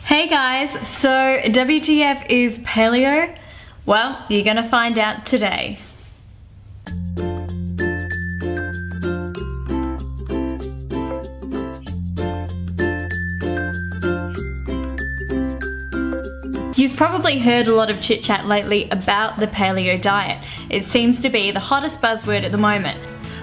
Hey guys, so WTF is paleo? Well, you're gonna find out today. You've probably heard a lot of chit chat lately about the paleo diet. It seems to be the hottest buzzword at the moment.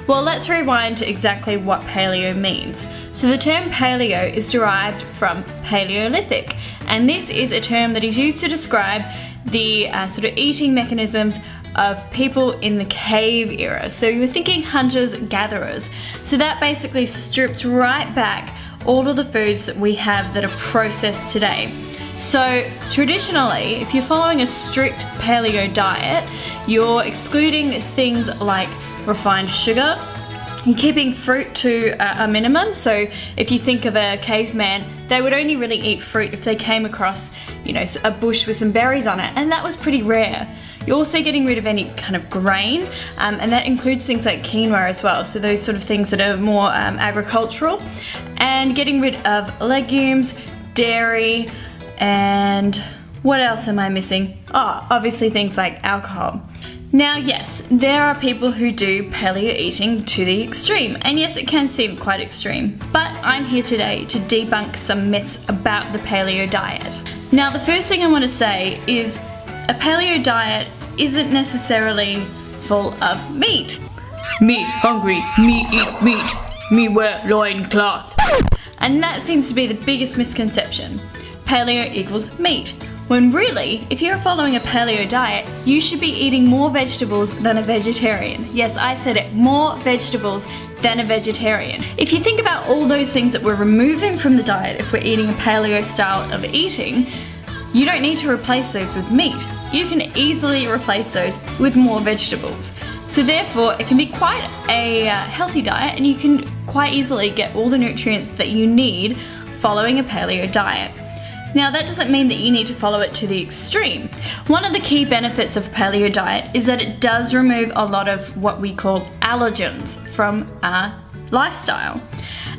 Well, let's rewind to exactly what paleo means. So the term paleo is derived from Paleolithic, and this is a term that is used to describe the sort of eating mechanisms of people in the cave era. So you're thinking hunters, gatherers. So that basically strips right back all of the foods that we have that are processed today. So traditionally, if you're following a strict paleo diet, you're excluding things like refined sugar. You're keeping fruit to a minimum. So if you think of a caveman, they would only really eat fruit if they came across, a bush with some berries on it, and that was pretty rare. You're also getting rid of any kind of grain, and that includes things like quinoa as well. So those sort of things that are more agricultural, and getting rid of legumes, dairy, and what else am I missing? Oh, obviously things like alcohol. Now yes, there are people who do paleo eating to the extreme, and yes, it can seem quite extreme, but I'm here today to debunk some myths about the paleo diet. Now the first thing I want to say is a paleo diet isn't necessarily full of meat. Me hungry, me eat meat, me wear loincloth. And that seems to be the biggest misconception. Paleo equals meat. When really, if you're following a paleo diet, you should be eating more vegetables than a vegetarian. Yes, I said it, more vegetables than a vegetarian. If you think about all those things that we're removing from the diet if we're eating a paleo style of eating, you don't need to replace those with meat. You can easily replace those with more vegetables. So therefore, it can be quite a healthy diet, and you can quite easily get all the nutrients that you need following a paleo diet. Now that doesn't mean that you need to follow it to the extreme. One of the key benefits of paleo diet is that it does remove a lot of what we call allergens from our lifestyle.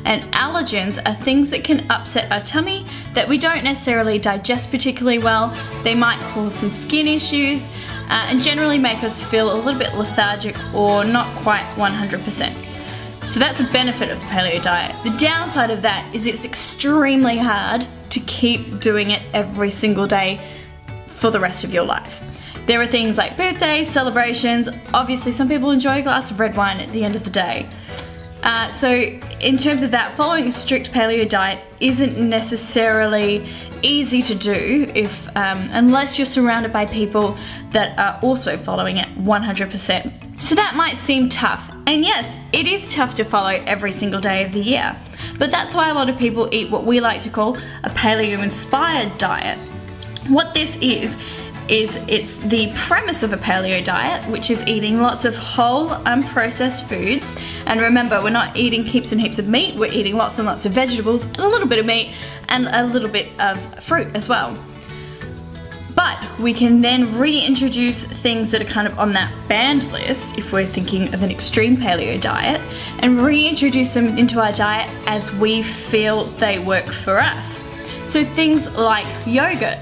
And allergens are things that can upset our tummy that we don't necessarily digest particularly well. They might cause some skin issues and generally make us feel a little bit lethargic or not quite 100%. So that's a benefit of the paleo diet. The downside of that is it's extremely hard to keep doing it every single day for the rest of your life. There are things like birthdays, celebrations. Obviously some people enjoy a glass of red wine at the end of the day. So in terms of that, following a strict paleo diet isn't necessarily easy to do if unless you're surrounded by people that are also following it 100%. So that might seem tough, and yes, it is tough to follow every single day of the year, but that's why a lot of people eat what we like to call a paleo inspired diet. What this is it's the premise of a paleo diet, which is eating lots of whole unprocessed foods. And remember, we're not eating heaps and heaps of meat, we're eating lots and lots of vegetables and a little bit of meat and a little bit of fruit as well. But we can then reintroduce things that are kind of on that banned list if we're thinking of an extreme paleo diet, and reintroduce them into our diet as we feel they work for us. So things like yogurt.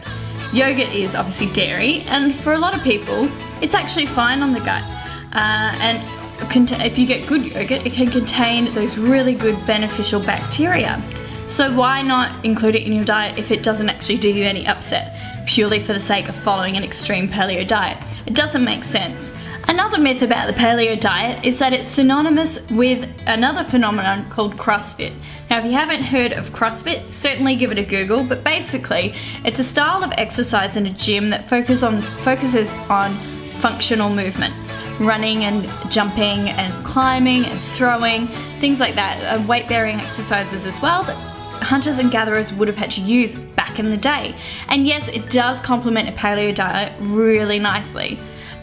Yogurt is obviously dairy, and for a lot of people it's actually fine on the gut, and if you get good yogurt, it can contain those really good beneficial bacteria. So why not include it in your diet if it doesn't actually do you any upset, purely for the sake of following an extreme paleo diet? It doesn't make sense. Another myth about the paleo diet is that it's synonymous with another phenomenon called CrossFit. Now if you haven't heard of CrossFit, certainly give it a Google, but basically it's a style of exercise in a gym that focuses on functional movement. Running and jumping and climbing and throwing, things like that, weight bearing exercises as well that hunters and gatherers would have had to use back in the day. And yes, it does complement a paleo diet really nicely.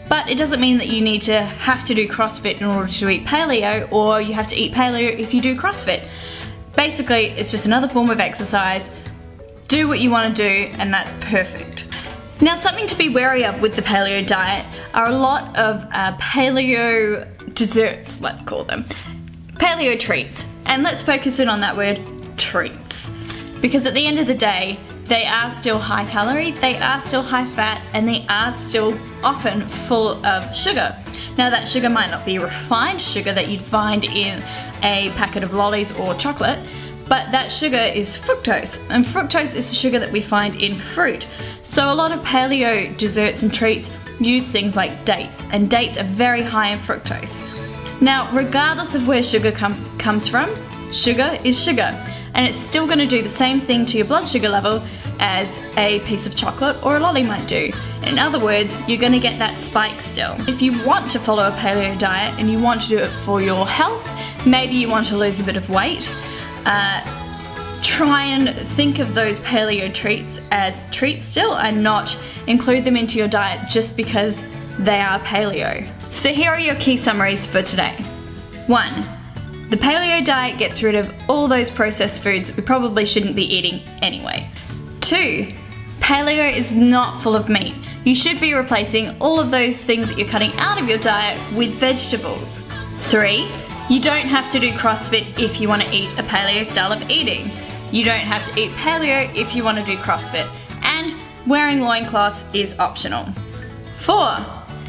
But it doesn't mean that you need to have to do CrossFit in order to eat paleo, or you have to eat paleo if you do CrossFit. Basically, it's just another form of exercise. Do what you want to do, and that's perfect. Now, something to be wary of with the paleo diet are a lot of paleo desserts, let's call them. Paleo treats. And let's focus in on that word, treats. Because at the end of the day, they are still high calorie, they are still high fat, and they are still often full of sugar. Now that sugar might not be refined sugar that you'd find in a packet of lollies or chocolate, but that sugar is fructose, and fructose is the sugar that we find in fruit. So a lot of paleo desserts and treats use things like dates, and dates are very high in fructose. Now, regardless of where sugar comes from, sugar is sugar, and it's still going to do the same thing to your blood sugar level as a piece of chocolate or a lolly might do. In other words, you're going to get that spike still. If you want to follow a paleo diet and you want to do it for your health, maybe you want to lose a bit of weight, try and think of those paleo treats as treats still and not include them into your diet just because they are paleo. So here are your key summaries for today. 1. The paleo diet gets rid of all those processed foods that we probably shouldn't be eating anyway. 2. Paleo is not full of meat. You should be replacing all of those things that you're cutting out of your diet with vegetables. 3. You don't have to do CrossFit if you want to eat a paleo style of eating. You don't have to eat paleo if you want to do CrossFit. And wearing loincloths is optional. 4.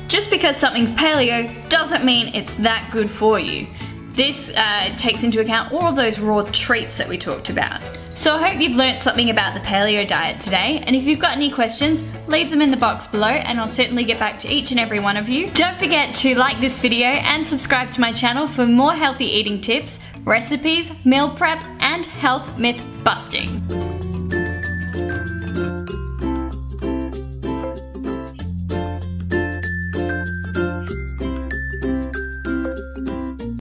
Just because something's paleo doesn't mean it's that good for you. This takes into account all of those raw treats that we talked about. So I hope you've learnt something about the paleo diet today, and if you've got any questions, leave them in the box below and I'll certainly get back to each and every one of you. Don't forget to like this video and subscribe to my channel for more healthy eating tips, recipes, meal prep, and health myth busting.